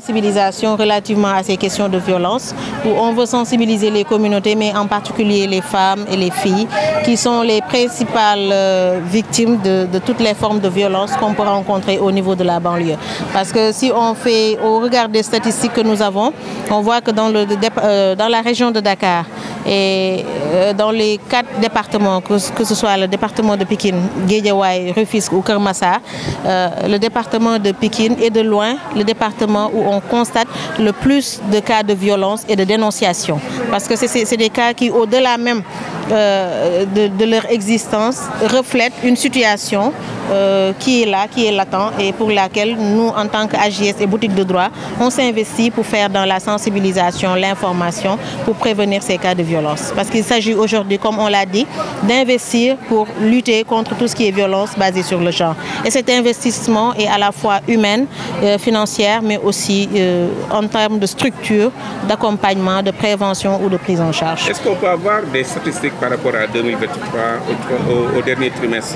Sensibilisation relativement à ces questions de violence, où on veut sensibiliser les communautés, mais en particulier les femmes et les filles, qui sont les principales victimes de toutes les formes de violence qu'on peut rencontrer au niveau de la banlieue. Parce que si on fait, au regard des statistiques que nous avons, on voit que dans la région de Dakar et dans les 4 départements, que ce soit le département de Pikine, Guédiawaye, Rufisque ou Keur Massar, le département de Pikine est de loin le département où on constate le plus de cas de violence et de dénonciation. Parce que c'est des cas qui, au-delà même de leur existence, reflètent une situation qui est là, qui est latente et pour laquelle nous, en tant qu'AJS et boutique de droit, on s'investit pour faire dans la sensibilisation, l'information, pour prévenir ces cas de violence. Parce qu'il s'agit aujourd'hui, comme on l'a dit, d'investir pour lutter contre tout ce qui est violence basée sur le genre. Et cet investissement est à la fois humain, financier, mais aussi en termes de structure, d'accompagnement, de prévention ou de prise en charge. Est-ce qu'on peut avoir des statistiques par rapport à 2023, au dernier trimestre,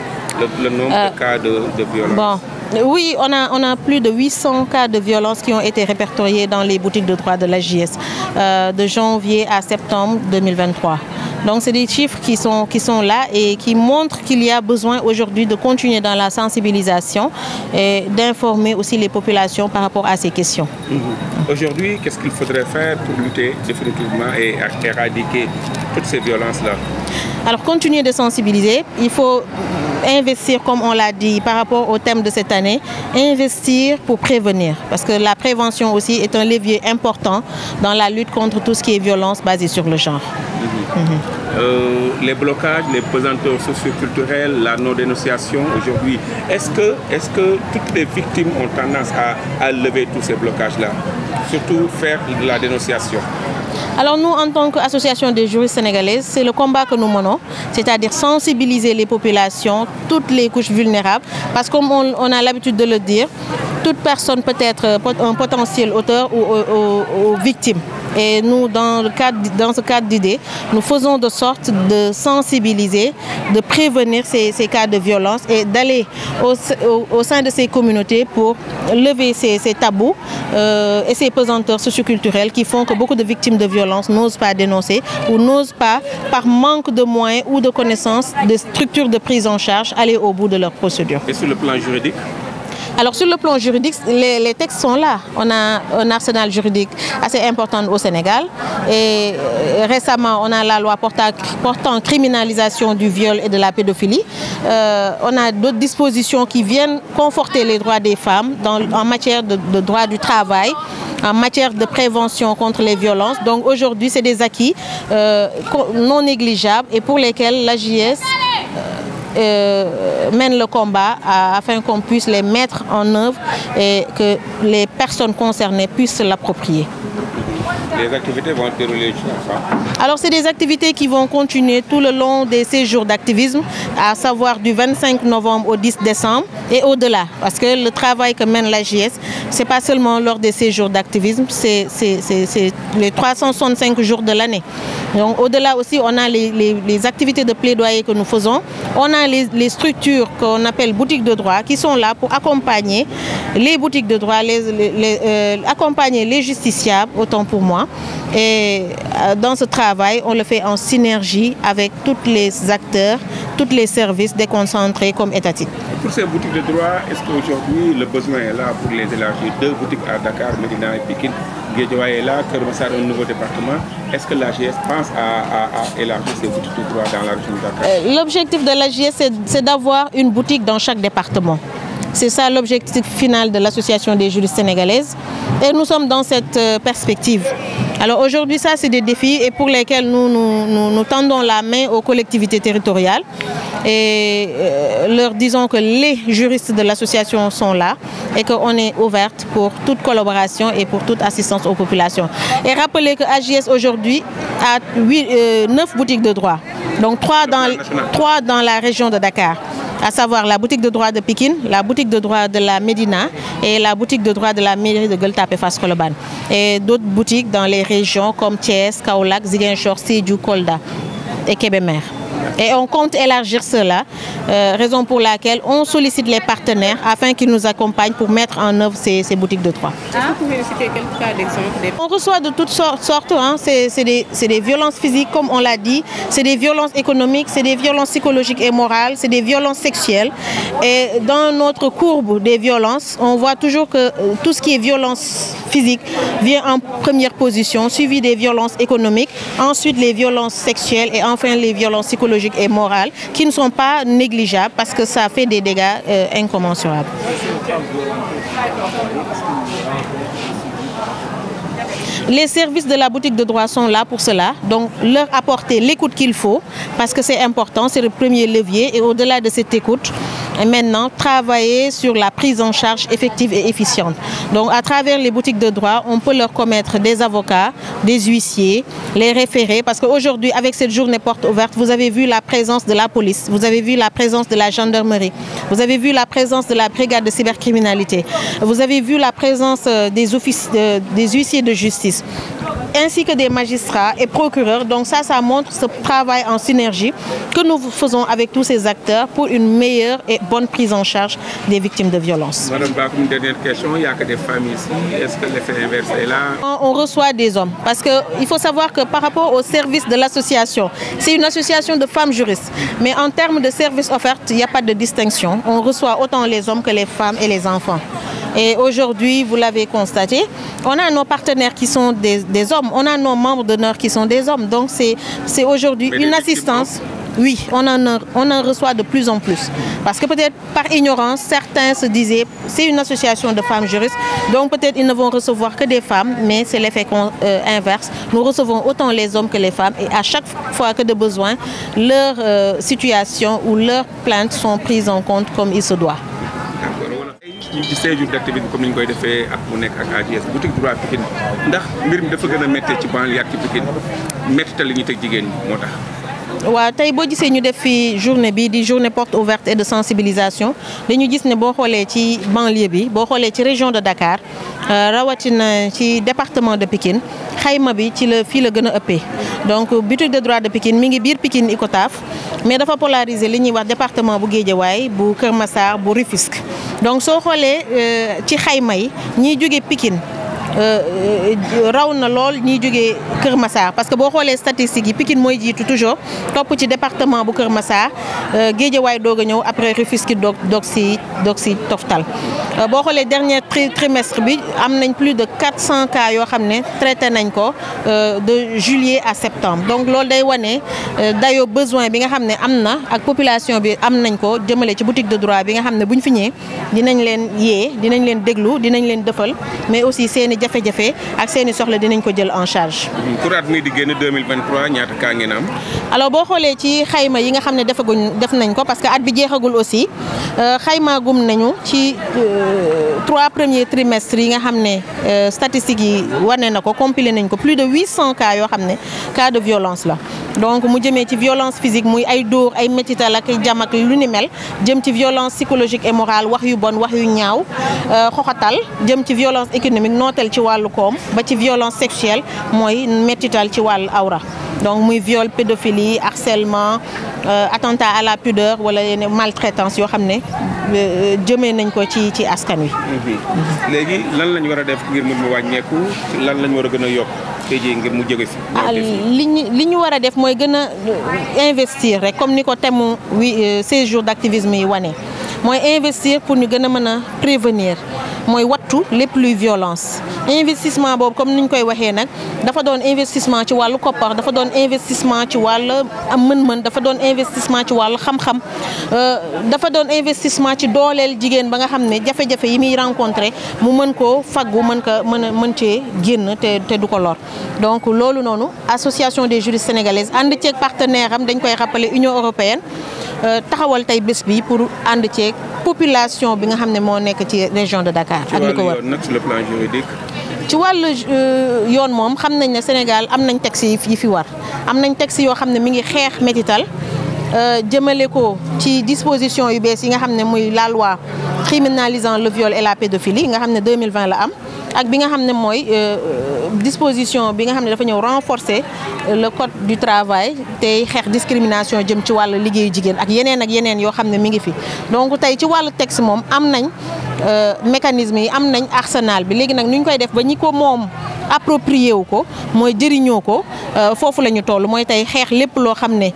le nombre de cas de violence? Bon, oui, on a plus de 800 cas de violence qui ont été répertoriés dans les boutiques de droit de l'AJS de janvier à septembre 2023. Donc c'est des chiffres qui sont là et qui montrent qu'il y a besoin aujourd'hui de continuer dans la sensibilisation et d'informer aussi les populations par rapport à ces questions. Aujourd'hui, qu'est-ce qu'il faudrait faire pour lutter définitivement et éradiquer toutes ces violences-là? Alors continuer de sensibiliser, il faut investir, comme on l'a dit, par rapport au thème de cette année, investir pour prévenir. Parce que la prévention aussi est un levier important dans la lutte contre tout ce qui est violence basée sur le genre. Les blocages, les pesanteurs socioculturelles, la non-dénonciation aujourd'hui, est-ce que toutes les victimes ont tendance à lever tous ces blocages-là? Surtout faire de la dénonciation. Alors nous, en tant qu'association des juristes sénégalaises, c'est le combat que nous menons, c'est-à-dire sensibiliser les populations, toutes les couches vulnérables, parce que comme on a l'habitude de le dire, toute personne peut être un potentiel auteur ou victime. Et nous, dans ce cadre d'idées, nous faisons de sorte de sensibiliser, de prévenir ces cas de violence et d'aller au sein de ces communautés pour lever ces tabous et ces pesanteurs socioculturelles qui font que beaucoup de victimes de violence n'osent pas dénoncer ou n'osent pas, par manque de moyens ou de connaissances, de structures de prise en charge, aller au bout de leur procédure. Et sur le plan juridique? Alors sur le plan juridique, les textes sont là. On a un arsenal juridique assez important au Sénégal. Et récemment, on a la loi portant criminalisation du viol et de la pédophilie. On a d'autres dispositions qui viennent conforter les droits des femmes en matière de droit du travail, en matière de prévention contre les violences. Donc aujourd'hui, c'est des acquis non négligeables et pour lesquels l'AJS mène le combat afin qu'on puisse les mettre en œuvre et que les personnes concernées puissent l'approprier. Les activités vont se dérouler jusqu'à quand? Alors c'est des activités qui vont continuer tout le long des séjours d'activisme, à savoir du 25 novembre au 10 décembre et au-delà. Parce que le travail que mène l'AJS, ce n'est pas seulement lors des séjours d'activisme, c'est les 365 jours de l'année. Donc au-delà aussi, on a les activités de plaidoyer que nous faisons. On a les structures qu'on appelle boutiques de droit qui sont là pour accompagner les boutiques de droit, accompagner les justiciables, autant pour moi. Et dans ce travail, on le fait en synergie avec tous les acteurs, tous les services déconcentrés comme étatiques. Pour ces boutiques de droit, est-ce qu'aujourd'hui le besoin est là pour les élargir? 2 boutiques à Dakar, Médina et Pikine, Guédiawaye est là, Keur Massar un nouveau département. Est-ce que l'AJS pense à élargir ces boutiques de droit dans la région de Dakar? L'objectif de l'AJS, c'est d'avoir une boutique dans chaque département. C'est ça l'objectif final de l'Association des juristes sénégalaises. Et nous sommes dans cette perspective. Alors aujourd'hui, ça, c'est des défis et pour lesquels nous tendons la main aux collectivités territoriales et leur disons que les juristes de l'association sont là et qu'on est ouverte pour toute collaboration et pour toute assistance aux populations. Et rappelez que AJS aujourd'hui a 9 boutiques de droit, donc 3 dans la région de Dakar, à savoir la boutique de droit de Pikine, la boutique de droit de la Médina et la boutique de droit de la mairie de Gueule Tapée Fass Colobane. Et d'autres boutiques dans les régions comme Thiès, Kaolack, Ziguinchor, Sédhiou, Kolda et Kébémer. Et on compte élargir cela, raison pour laquelle on sollicite les partenaires afin qu'ils nous accompagnent pour mettre en œuvre ces boutiques de droit. Est-ce que vous pouvez citer quelques cas d'exemple? On reçoit de toutes sortes, hein. C'est des violences physiques, comme on l'a dit, c'est des violences économiques, c'est des violences psychologiques et morales, c'est des violences sexuelles. Et dans notre courbe des violences, on voit toujours que tout ce qui est violence physique vient en première position, suivi des violences économiques, ensuite les violences sexuelles et enfin les violences psychologiques et morales qui ne sont pas négligeables parce que ça fait des dégâts incommensurables. Les services de la boutique de droit sont là pour cela, donc leur apporter l'écoute qu'il faut parce que c'est important, c'est le premier levier et au-delà de cette écoute, maintenant travailler sur la prise en charge effective et efficiente. Donc à travers les boutiques de droit, on peut leur commettre des avocats, des huissiers, les référés parce qu'aujourd'hui avec cette journée porte ouverte, vous avez vu la présence de la police, vous avez vu la présence de la gendarmerie, vous avez vu la présence de la brigade de cybercriminalité, vous avez vu la présence des huissiers de justice ainsi que des magistrats et procureurs. Donc ça montre ce travail en synergie que nous faisons avec tous ces acteurs pour une meilleure et bonne prise en charge des victimes de violences. Madame Bakoum, une dernière question, il n'y a que des femmes ici, est-ce que l'effet inverse est là? On reçoit des hommes parce qu'il faut savoir que par rapport au service de l'association, c'est une association de femmes juristes, mais en termes de services offerts, il n'y a pas de distinction. On reçoit autant les hommes que les femmes et les enfants. Et aujourd'hui, vous l'avez constaté, on a nos partenaires qui sont des hommes, on a nos membres d'honneur qui sont des hommes. Donc c'est aujourd'hui une assistance. Oui, on en reçoit de plus en plus. Parce que peut-être par ignorance, certains se disaient c'est une association de femmes juristes, donc peut-être ils ne vont recevoir que des femmes, mais c'est l'effet inverse. Nous recevons autant les hommes que les femmes et à chaque fois que de besoin, leur situation ou leurs plaintes sont prises en compte comme il se doit. ci 16 jours d'activité comme ni ñu koy defee ak mu nekk ak AJS boutique droit Pikine ndax mbir mi dafa gën a méttee ci banlieue ak ci Pikine méttital li ñuy teg jigéen ñi moo tax. waaw tey boo gisee ñu def fi journée bi di journée porte ouverte et de sensibilisation dañu gis ne boo xoolee ci banlieue bi boo xoolee ci région de Dakar rawatina ci département de Pikine xayma bi ci la fii la gën a ëppee donc boutique de droit de Pikine mi ngi biir Pikine Icotaf mais dafa polariser li ñuy wax département bu Guédiawaye bu Kër Massar bu Rufisque donc soo xoolee ci xayma yi ñiy jóge Pikine raw na lool ñiy jógee Kër Massar parce que boo xoolee statistiques yi Pikine mooy jiitu toujours topp ci département bu Kër Massar Guédiawaye doog a ñëw après Rufisque doog si toftal boo xoolee dernier trimestre bi am nañ plus de 400 cas yoo xam ne traité nañ ko de juillet à septembre donc loolu day wane dayoo besoin bi nga xam ne am na ak population bi am nañ ko jëmale ci boutique de droit bi nga xam ne buñ fi ñëwee dinañ leen yee dinañ leen déglu dinañ leen dëfal mais aussi seeni jafe-jafe ak seeni soxla dinañ ko jël en charge. pour at mi di génn 2023 ñaata cas ngeen am. alors boo xoolee ci xayma yi nga xam ne def nañ ko parce que at bi jeexagul aussi xayma gum nañu ci 3 premiers trimestres yi nga xam ne statistiques yi wane na ko compilé nañ ko plus de 800 cas yoo xam ne cas de violence la. donc mu jëmee ci violence physique muy ay dóor ay métital ak ay jam ak lu ni mel jëm ci violence psychologique et morale wax yu bon wax yu ñaaw xoxatal jëm ci violence économique nootel ci wàllu koom ba ci violence sexuelle mooy métital ci wàllu awra donc muy viol pédophilie harcèlement attentat à la pudeur wala yenn maltraitance yoo xam ne jëmee nañ ko ci askan wi. léegi lan lañ war a def ngir mu wàññeeku lan lañ war a gën a yokk tey jii ngir mu jóge fi. li ñu war a def mooy gën a investir rek comme ni ko thème 16 jours d'activisme yi wane mooy investir pour ñu gën a mën a prévenir mooy wattu les plus violence investissement boobu comme ni ñu koy waxee nag dafa doon investissement ci wàllu koppar dafa doon investissement ci wàllu mën-mën dafa doon investissement ci wàllu xam-xam dafa doon investissement ci dooleel jigéen ba nga xam ne jafe-jafe yi muy rencontré mu mën koo faggu mën cee génn te du ko lor donc loolu noonu association des juristes sénégalaises ànd ceeg partenaire am dañ koy rappeler Union européenne taxawal tey bés bi pour ànd ceeg population bi nga xam ne moo nekk ci région de Dakar ak li ko wër sur le plan juridique. ci wàllu yoon moom xam nañ ne Sénégal am nañ texte yi fi war am nañ texte yoo xam ne mi ngi xeex métital jëmale ko ci disposition yu bees yi nga xam ne muy la loi criminalisant le viol et la pédophilie nga xam ne 2020 la am ak bi nga xam ne mooy disposition bi nga xam ne dafa ñëw renforcer le code du travail tey xeex discrimination jëm ci wàllu liggéeyu jigéen ak yeneen yoo xam ne mi ngi fi. donc tey ci wàllu texte moom am nañ mécanisme yi am nañ arsenal bi léegi nag nu ñu koy def ba ñi ko moom approprié wu ko mooy jëriñoo ko foofu la ñu toll mooy tey xeex lépp loo xam ne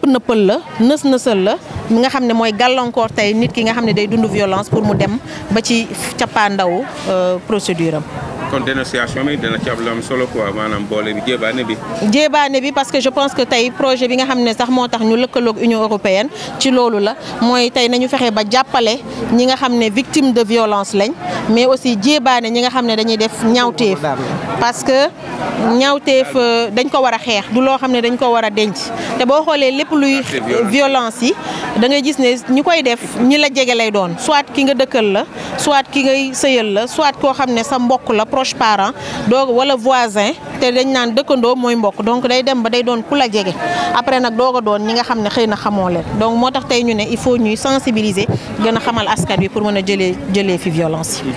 nëppal la nësal la mi nga xam ne mooy gàllankoor tey nit ki nga xam ne day dund violence pour mu dem ba ci cappaandawu procédure am. kon dénonciation bi dana ci am lu am solo quoi maanaam boole bi jéebaane bi parce que je pense que tey projet bi nga xam ne sax moo tax ñu lëkkaloog Union européenne ci loolu la mooy tey nañu fexe ba jàppale ñi nga xam ne victime de violence lañ mais aussi jéebaane ñi nga xam ne dañuy def ñaawteef parce que ñaawteef dañ ko war a xeex du loo xam ne dañ ko war a denc te boo xoolee lépp luy violence yi da ngay gis ne ñi koy def ñi la jege lay doon soit ki nga dëkkal la soit ki ngay sëyal la soit koo xam ne sa mbokk la proche parent doog wala voisin te dañ naan dëkkandoo mooy mbokk donc day dem ba day doon ku la jege après nag doog a doon ñi nga xam ne xëy na xamoo leen donc moo tax tey ñu ne il faut ñuy sensibiliser gën a xamal askan wi pour mën a jëlee fi violence yi.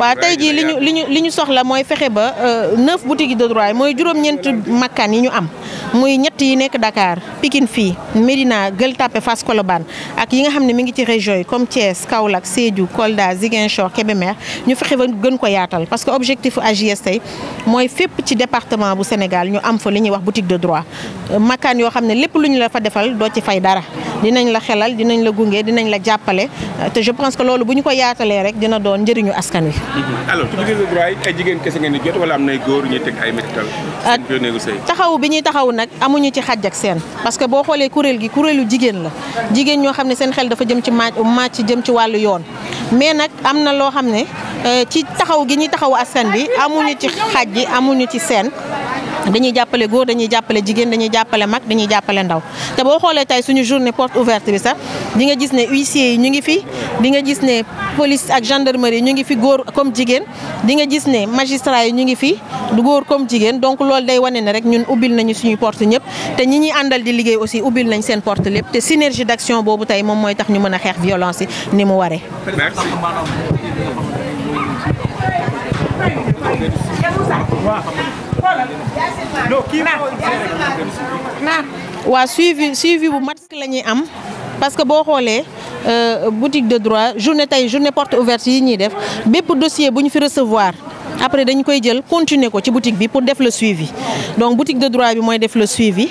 waaw tey jii li ñu soxla mooy fexe ba 9 boutiques de droit mooy juróom-ñeent makkaan yi ñu am muy ñett yi nekk Dakar Pikine fii Médina Gueule Tapée Fass Colobane ak yi nga xam ne mi ngi ci région yi comme Thiès Kaolack Sédhiou Kolda Ziguinchor Kébémer ñu fexe ba gën ko yaatal parce que objectif AJS tey mooy fépp ci département bu Sénégal ñu am fa li ñuy wax boutique de droit makkaan yoo xam ne lépp lu ñu la fa defal doo ci fay dara dinañ la xelal dinañ la gunge dinañ la jàppale te je pense que loolu bu ñu ko yaatalee rek dina doon njëriñu askan wi. alors ci boutique de droit yi ay jigéen kese ngeen di jot wala am nay góor ñuy teg ay métital taxaw bi ñuy taxaw nag amuñu ci xàjj ak seen parce que boo xoolee kuréel gi kuréelu jigéen la jigéen ñoo xam ne seen xel dafa jëm ci màcc jëm ci wàllu yoon mais nag am na loo xam ne ci taxaw gi ñuy taxaw askan bi amuñu ci xàjj ji amuñu ci seen dañuy jàppale góor dañuy jàppale jigéen dañuy jàppale mag dañuy jàppale ndaw te boo xoolee tey suñu journée porte ouverte bi sax di nga gis ne huissiers yi ñu ngi fi di nga gis ne police ak gendarmerie ñu ngi fi góor comme jigéen di nga gis ne magistrat yi ñu ngi fi du góor comme jigéen donc loolu day wane ne rek ñun ubbil nañu suñuy porte ñëpp te ñi ñuy àndal di liggéey aussi ubbil nañ seen porte lépp te synergie d'action boobu tey moom mooy tax ñu mën a xeex violence yi ni mu waree. Merci. waa suivi bu mat la ñuy am parce que boo xoolee boutique de droit journée porte ouverte yi ñuy def bépp dossier bu ñu fi recevoir après dañu koy jël continuer ko ci boutique bi pour def le suivi donc boutique de droit bi mooy def le suivi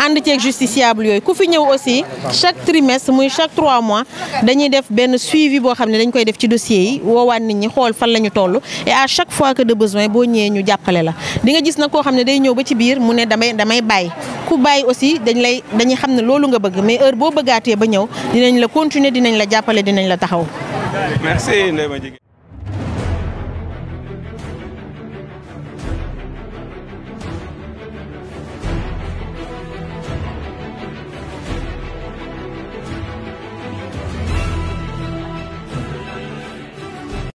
ànd ceeg justiciable yooyu ku fi ñëw aussi chaque trimestre muy chaque 3 mois dañuy def benn suivi boo xam ne dañ koy def ci dossier yi woowaat nit ñi xool fan la ñu toll et à chaque fois que de besoin boo ñëwee ñu jàppale la di nga gis nag koo xam ne day ñëw ba ci biir mu ne damay bàyyi ku bàyyi aussi dañuy xam ne loolu nga bëgg mais heure boo bëggaatee ba ñëw dinañ la continuer dinañ la jàppale dinañ la taxaw. Merci Ndeye Madjiguène.